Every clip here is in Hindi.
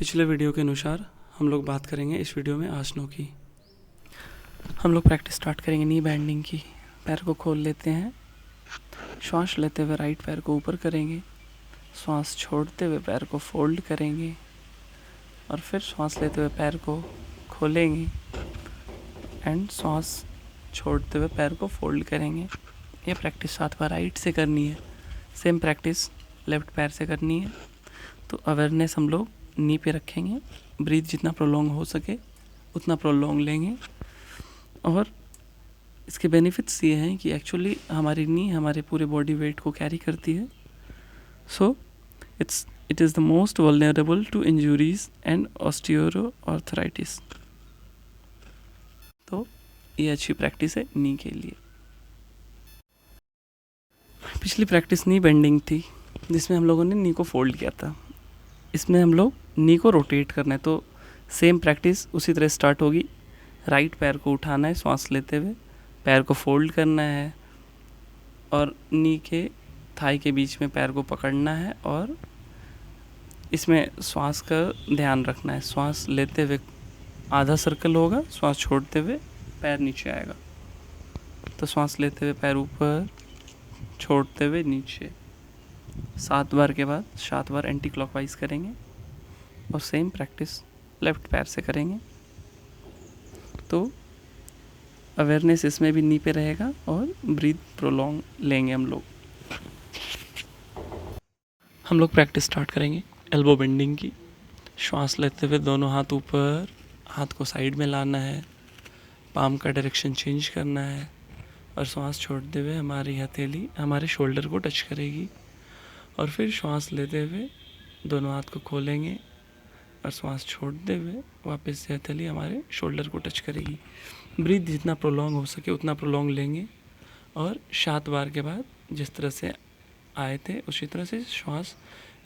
पिछले वीडियो के अनुसार हम लोग बात करेंगे इस वीडियो में आसनों की। हम लोग प्रैक्टिस स्टार्ट करेंगे नी बैंडिंग की। पैर को खोल लेते हैं, श्वास लेते हुए राइट पैर को ऊपर करेंगे, श्वास छोड़ते हुए पैर को फोल्ड करेंगे और फिर श्वास लेते हुए पैर को खोलेंगे एंड श्वास छोड़ते हुए पैर को फोल्ड करेंगे। ये प्रैक्टिस 7 बार राइट से करनी है। सेम प्रैक्टिस लेफ्ट पैर से करनी है। तो अवेयरनेस हम लोग नी पे रखेंगे, ब्रीथ जितना प्रोलॉन्ग हो सके उतना प्रोलॉन्ग लेंगे। और इसके बेनिफिट्स ये हैं कि एक्चुअली हमारी नी हमारे पूरे बॉडी वेट को कैरी करती है। So it is the most vulnerable to injuries and osteoarthritis. तो ये अच्छी प्रैक्टिस है नी के लिए। पिछली प्रैक्टिस नी बेंडिंग थी जिसमें हम लोगों ने नी को फोल्ड किया था। इसमें हम लोग नी को रोटेट करना है। तो सेम प्रैक्टिस उसी तरह स्टार्ट होगी। राइट पैर को उठाना है श्वास लेते हुए, पैर को फोल्ड करना है और नी के थाई के बीच में पैर को पकड़ना है और इसमें श्वास का ध्यान रखना है। श्वास लेते हुए आधा सर्कल होगा, श्वास छोड़ते हुए पैर नीचे आएगा। तो श्वास लेते हुए पैर ऊपर, छोड़ते हुए नीचे। 7 बार के बाद 7 बार एंटी क्लॉकवाइज करेंगे और सेम प्रैक्टिस लेफ्ट पैर से करेंगे। तो अवेयरनेस इसमें भी नी पे रहेगा और ब्रीथ प्रोलॉन्ग लेंगे हम लोग प्रैक्टिस स्टार्ट करेंगे एल्बो बेंडिंग की। श्वास लेते हुए दोनों हाथ ऊपर, हाथ को साइड में लाना है, पाम का डायरेक्शन चेंज करना है और श्वास छोड़ते हुए हमारी हथेली हमारे शोल्डर को टच करेगी। और फिर श्वास लेते हुए दोनों हाथ को खोलेंगे और श्वास छोड़ते हुए वापस से हथेली हमारे शोल्डर को टच करेगी। ब्रीथ जितना प्रोलॉन्ग हो सके उतना प्रोलॉन्ग लेंगे और 7 बार के बाद जिस तरह से आए थे उसी तरह से श्वास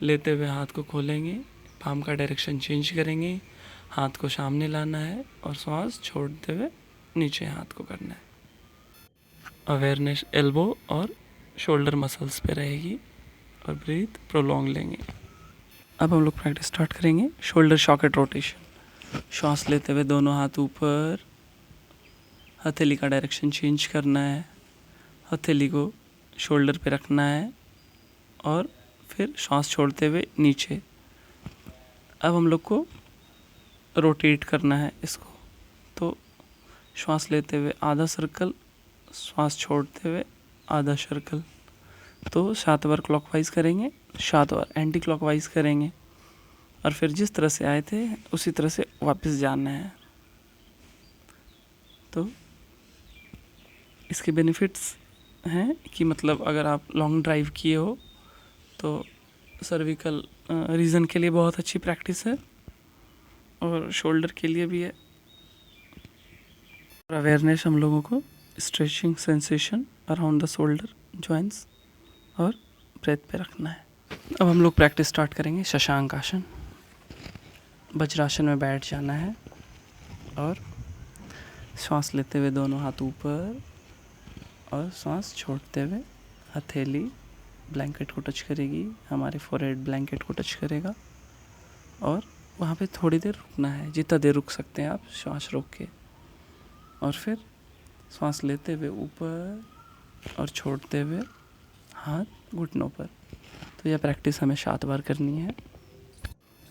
लेते हुए हाथ को खोलेंगे, पाम का डायरेक्शन चेंज करेंगे, हाथ को सामने लाना है और श्वास छोड़ते हुए नीचे हाथ को करना है। अवेयरनेस एल्बो और शोल्डर मसल्स पे रहेगी और ब्रीथ प्रोलॉन्ग लेंगे। अब हम लोग प्रैक्टिस स्टार्ट करेंगे शोल्डर सॉकेट रोटेशन। श्वास लेते हुए दोनों हाथ ऊपर, हथेली का डायरेक्शन चेंज करना है, हथेली को शोल्डर पे रखना है और फिर श्वास छोड़ते हुए नीचे। अब हम लोग को रोटेट करना है इसको। तो श्वास लेते हुए आधा सर्कल, श्वास छोड़ते हुए आधा सर्कल। तो 7 बार क्लॉकवाइज करेंगे, 7 बार एंटी क्लॉकवाइज करेंगे और फिर जिस तरह से आए थे उसी तरह से वापस जाना है। तो इसके बेनिफिट्स हैं कि मतलब अगर आप लॉन्ग ड्राइव किए हो तो सर्विकल रीजन के लिए बहुत अच्छी प्रैक्टिस है और शोल्डर के लिए भी है। और अवेयरनेस हम लोगों को stretching sensation around the shoulder joints और ब्रेथ पे रखना है। अब हम लोग प्रैक्टिस स्टार्ट करेंगे शशांक आसन। वज्रासन में बैठ जाना है और श्वास लेते हुए दोनों हाथ ऊपर और श्वास छोड़ते हुए हथेली ब्लैंकेट को टच करेगी, हमारे फोरहेड ब्लैंकेट को टच करेगा और वहाँ पे थोड़ी देर रुकना है, जितना देर रुक सकते हैं आप श्वास रोक के। और फिर श्वास लेते हुए ऊपर और छोड़ते हुए हाथ घुटनों पर। तो यह प्रैक्टिस हमें 7 बार करनी है।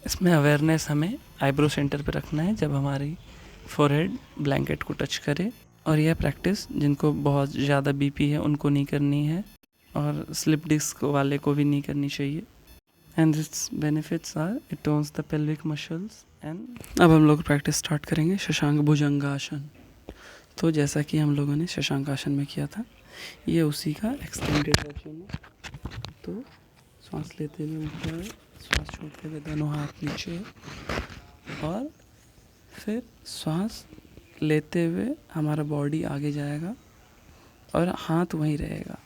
इसमें अवेयरनेस हमें आईब्रो सेंटर पे रखना है जब हमारी फोरहेड ब्लैंकेट को टच करे। और यह प्रैक्टिस जिनको बहुत ज़्यादा बीपी है उनको नहीं करनी है और स्लिप डिस्क वाले को भी नहीं करनी चाहिए। And this benefits are it tones the pelvic muscles and. अब हम लोग प्रैक्टिस स्टार्ट करेंगे शशांक भुजंगासन। तो जैसा कि हम लोगों ने शशांक आसन में किया था, ये उसी का एक्सटेंडेड वर्जन है। तो श्वास लेते हुए ऊपर, श्वास छोड़ते हुए दोनों हाथ नीचे और फिर श्वास लेते हुए हमारा बॉडी आगे जाएगा और हाथ वहीं रहेगा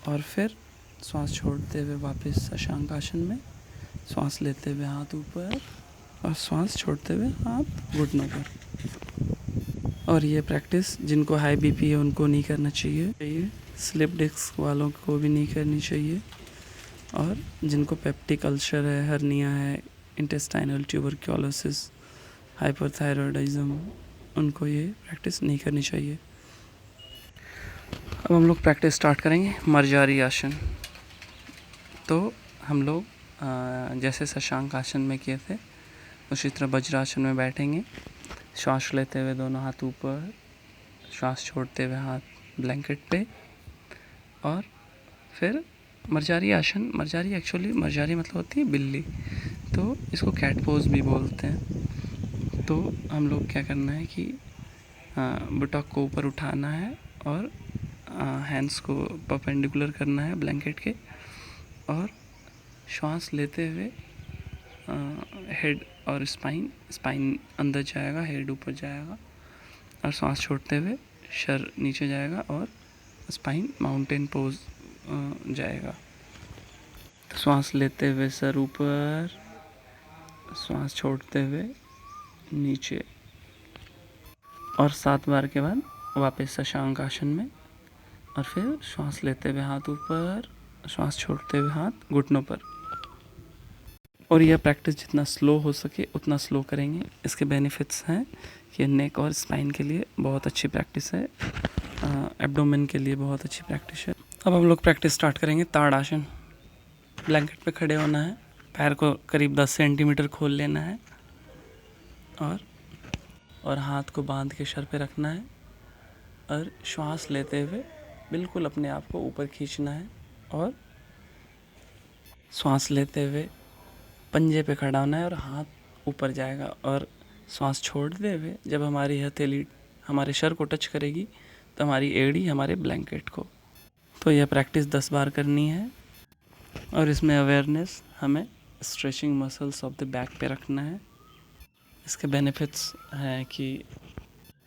और फिर श्वास छोड़ते हुए वापस शशांक आसन में, श्वास लेते हुए हाथ ऊपर और श्वास छोड़ते हुए हाथ घुटनों पर। और ये प्रैक्टिस जिनको हाई बीपी है उनको नहीं करना चाहिए, स्लिप डिस्क वालों को भी नहीं करनी चाहिए और जिनको पेप्टिक अल्सर है, हर्निया है, इंटेस्टाइनल ट्यूबरक्लोसिस, हाइपरथायरॉयडिज्म, उनको ये प्रैक्टिस नहीं करनी चाहिए। अब हम लोग प्रैक्टिस स्टार्ट करेंगे मर्जारी आसन। तो हम लोग जैसे शशांक आसन में किए थे उसी तरह वज्रासन में बैठेंगे। श्वास लेते हुए दोनों हाथ ऊपर, श्वास छोड़ते हुए हाथ ब्लैंकेट पे, और फिर मर्जारी आसन। मर्जारी मतलब होती है बिल्ली, तो इसको कैट पोज भी बोलते हैं। तो हम लोग क्या करना है कि बुटॉक को ऊपर उठाना है और हैंड्स को परपेंडिकुलर करना है ब्लैंकेट के, और श्वास लेते हुए हेड और स्पाइन अंदर जाएगा, हेड ऊपर जाएगा, और श्वास छोड़ते हुए सर नीचे जाएगा और स्पाइन माउंटेन पोज जाएगा। तो श्वास लेते हुए सर ऊपर, श्वास छोड़ते हुए नीचे, और 7 बार के बाद वापस शशांक आसन में, और फिर श्वास लेते हुए हाथ ऊपर, श्वास छोड़ते हुए हाथ घुटनों पर। और यह प्रैक्टिस जितना स्लो हो सके उतना स्लो करेंगे। इसके बेनिफिट्स हैं कि नेक और स्पाइन के लिए बहुत अच्छी प्रैक्टिस है, एब्डोमेन के लिए बहुत अच्छी प्रैक्टिस है। अब हम लोग प्रैक्टिस स्टार्ट करेंगे ताड़ आसन। ब्लैंकेट पे खड़े होना है, पैर को करीब 10 सेंटीमीटर खोल लेना है, और हाथ को बांध के सर पे रखना है, और श्वास लेते हुए बिल्कुल अपने आप को ऊपर खींचना है, और श्वास लेते हुए पंजे पे खड़ा होना है और हाथ ऊपर जाएगा, और श्वास छोड़ते हुए जब हमारी हथेली हमारे सर को टच करेगी तो हमारी एड़ी हमारे ब्लैंकेट को। तो यह प्रैक्टिस 10 बार करनी है, और इसमें अवेयरनेस हमें stretching muscles of the back पे रखना है। इसके बेनिफिट्स हैं कि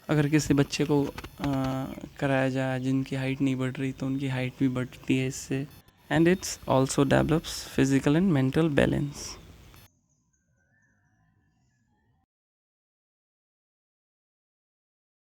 अगर किसी बच्चे को कराया जाए जिनकी हाइट नहीं बढ़ रही तो उनकी हाइट भी बढ़ती है इससे, and it's also develops physical and mental balance.